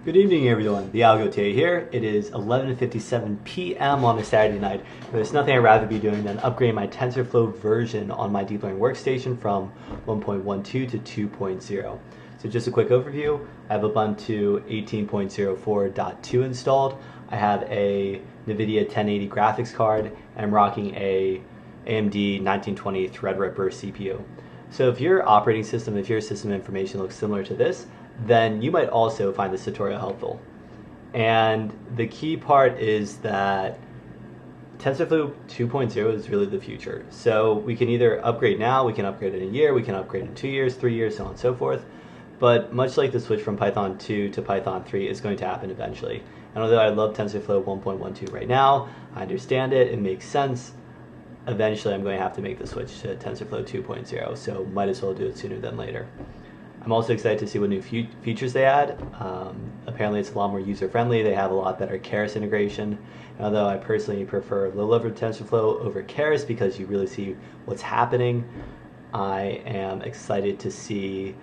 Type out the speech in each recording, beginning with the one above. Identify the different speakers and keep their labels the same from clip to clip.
Speaker 1: Good evening, everyone. TheAlgoTA here. It is 11:57 p.m. on a Saturday night. There's nothing I'd rather be doing than upgrading my TensorFlow version on my deep learning workstation from 1.12 to 2.0. So just a quick overview. I have Ubuntu 18.04.2 installed. I have a Nvidia 1080 graphics card, and I'm rocking a AMD 1920 Threadripper CPU. So if your operating system, if your system information looks similar to this, then you might also find this tutorial helpful. And the key part is that TensorFlow 2.0 is really the future. So we can either upgrade now, we can upgrade in a year, we can upgrade in 2 years, 3 years, so on and so forth. But much like the switch from Python 2 to Python 3 is going to happen eventually. And although I love TensorFlow 1.12 right now, I understand it, it makes sense, eventually I'm going to have to make the switch to TensorFlow 2.0, so might as well do it sooner than later. I'm also excited to see what new features they add. Apparently it's a lot more user-friendly. They have a lot better Keras integration. And although I personally prefer low-level TensorFlow over Keras because you really see what's happening, I am excited to see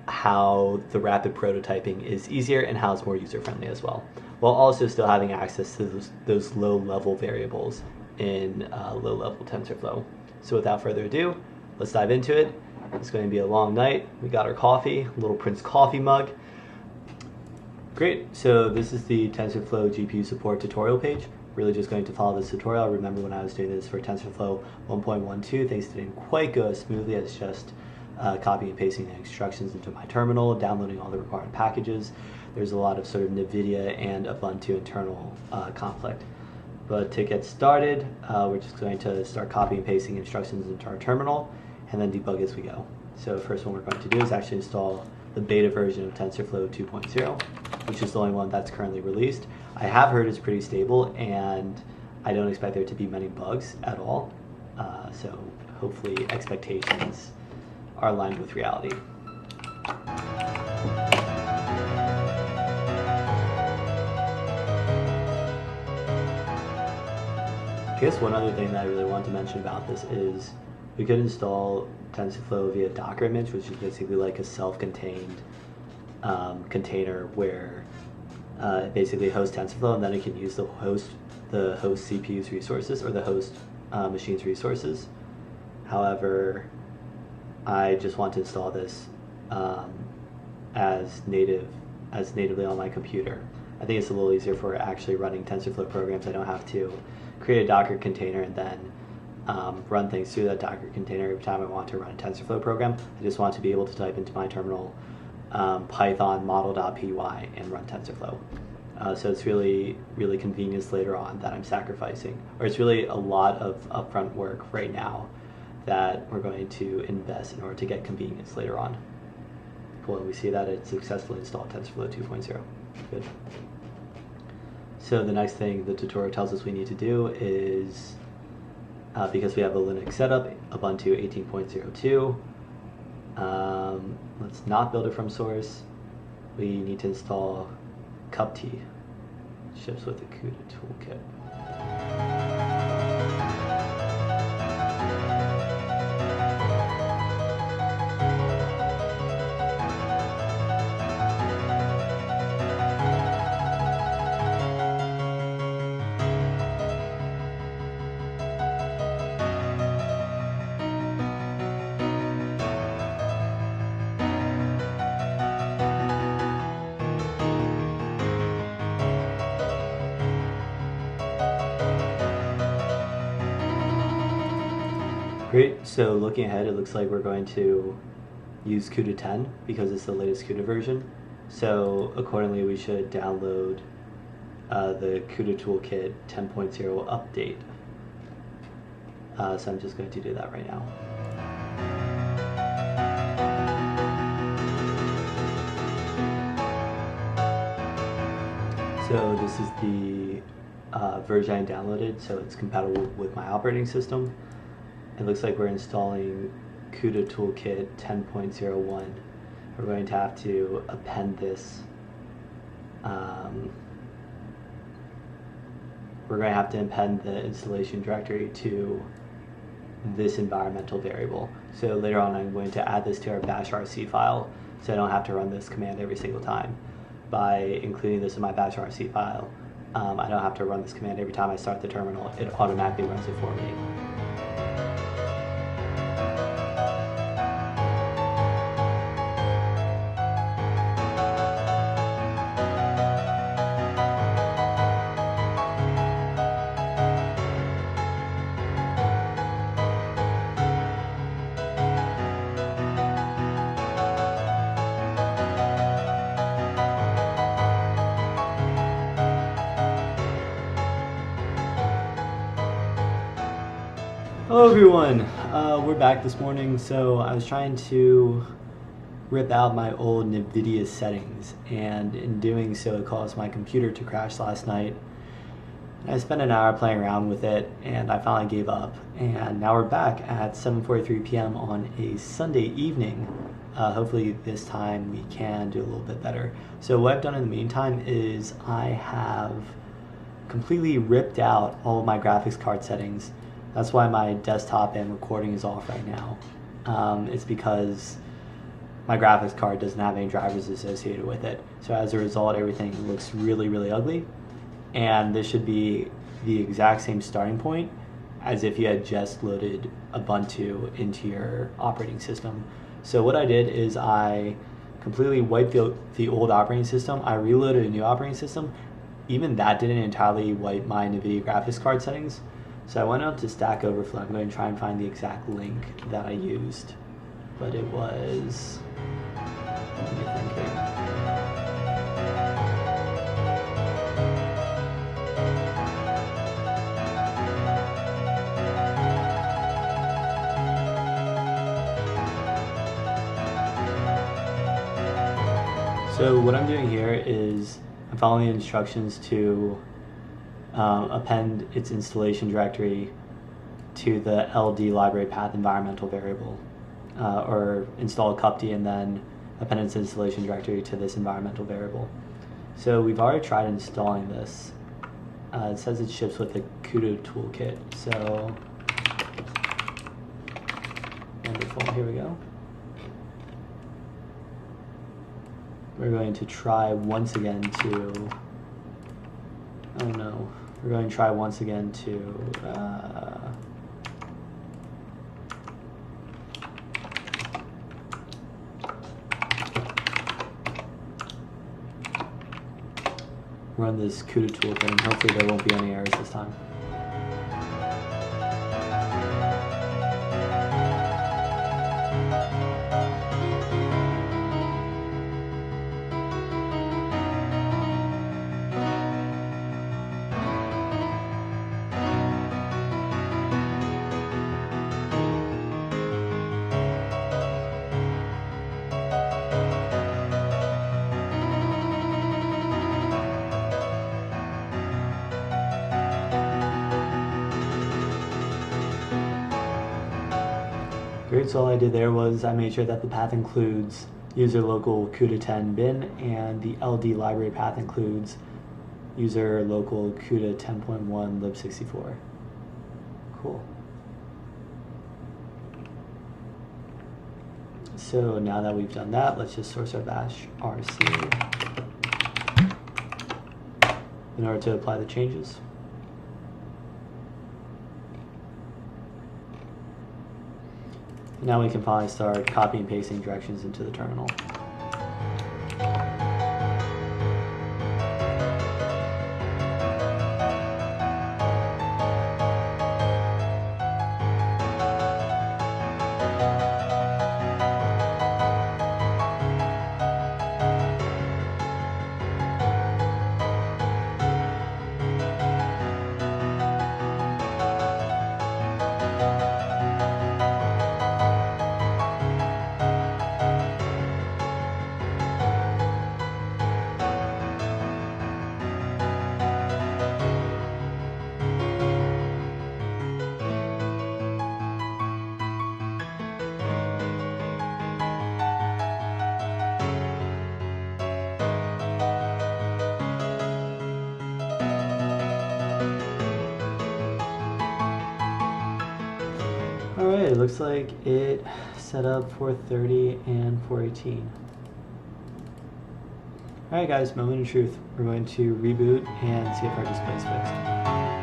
Speaker 1: how the rapid prototyping is easier and how it's more user-friendly as well, while also still having access to those low-level variables in low-level TensorFlow. So without further ado, let's dive into it. It's going to be a long night. We got our coffee, Little Prince coffee mug. Great, so this is the TensorFlow GPU support tutorial page. Really just going to follow this tutorial. I remember when I was doing this for TensorFlow 1.12, things didn't quite go as smoothly as just copying and pasting the instructions into my terminal, downloading all the required packages. There's a lot of sort of Nvidia and Ubuntu internal conflict. But to get started, we're just going to start copying and pasting instructions into our terminal and then debug as we go. So the first one we're going to do is actually install the beta version of TensorFlow 2.0, which is the only one that's currently released. I have heard it's pretty stable, and I don't expect there to be many bugs at all. So hopefully expectations are aligned with reality. I guess one other thing that I really want to mention about this is we could install TensorFlow via Docker image, which is basically like a self-contained container where it basically hosts TensorFlow, and then it can use the host CPU's resources or the host machine's resources. However, I just want to install this as natively on my computer. I think it's a little easier for actually running TensorFlow programs. I don't have to create a Docker container and then run things through that Docker container every time I want to run a TensorFlow program. I just want to be able to type into my terminal Python model.py and run TensorFlow. So it's really convenience later on that I'm sacrificing, or it's really a lot of upfront work right now that we're going to invest in order to get convenience later on. Cool, and we see that it successfully installed TensorFlow 2.0. Good. So the next thing the tutorial tells us we need to do is, because we have a Linux setup, Ubuntu 18.02, let's not build it from source. We need to install cupT, ships with the CUDA toolkit. Great, so looking ahead, it looks like we're going to use CUDA 10 because it's the latest CUDA version. So accordingly, we should download the CUDA Toolkit 10.0 update. So I'm just going to do that right now. So this is the version I downloaded, so it's compatible with my operating system. It looks like we're installing CUDA Toolkit 10.01. We're going to have to append this. We're going to have to append the installation directory to this environmental variable. So later on I'm going to add this to our bash RC file so I don't have to run this command every single time. by including this in my bash RC file. I don't have to run this command every time I start the terminal. It automatically runs it for me. Hello everyone, we're back this morning. So I was trying to rip out my old Nvidia settings, and in doing so it caused my computer to crash last night. I spent an hour playing around with it and I finally gave up, and now we're back at 7:43 p.m. on a Sunday evening. Hopefully this time we can do a little bit better. So what I've done in the meantime is I have completely ripped out all of my graphics card settings. That's why my desktop and recording is off right now. It's because my graphics card doesn't have any drivers associated with it. So as a result, everything looks really, really ugly. And this should be the exact same starting point as if you had just loaded Ubuntu into your operating system. So what I did is I completely wiped the old operating system. I reloaded a new operating system. Even that didn't entirely wipe my Nvidia graphics card settings. So I went out to Stack Overflow. I'm going to try and find the exact link that I used, but it was, let me think here. So what I'm doing here is I'm following the instructions to append its installation directory to the LD library path environmental variable, or install cupd and then append its installation directory to this environmental variable. So we've already tried installing this. It says it ships with the CUDA toolkit. So wonderful, here we go. We're going to try once again to, oh no, we're going to try once again to run this CUDA toolkit, and hopefully there won't be any errors this time. Great, so all I did there was I made sure that the path includes user local CUDA 10 bin, and the LD library path includes user local CUDA 10.1 lib64. Cool. So now that we've done that, let's just source our bash RC in order to apply the changes. Now we can finally start copying and pasting directions into the terminal. Alright, it looks like it set up 430 and 418. Alright guys, moment of truth. We're going to reboot and see if our display is fixed.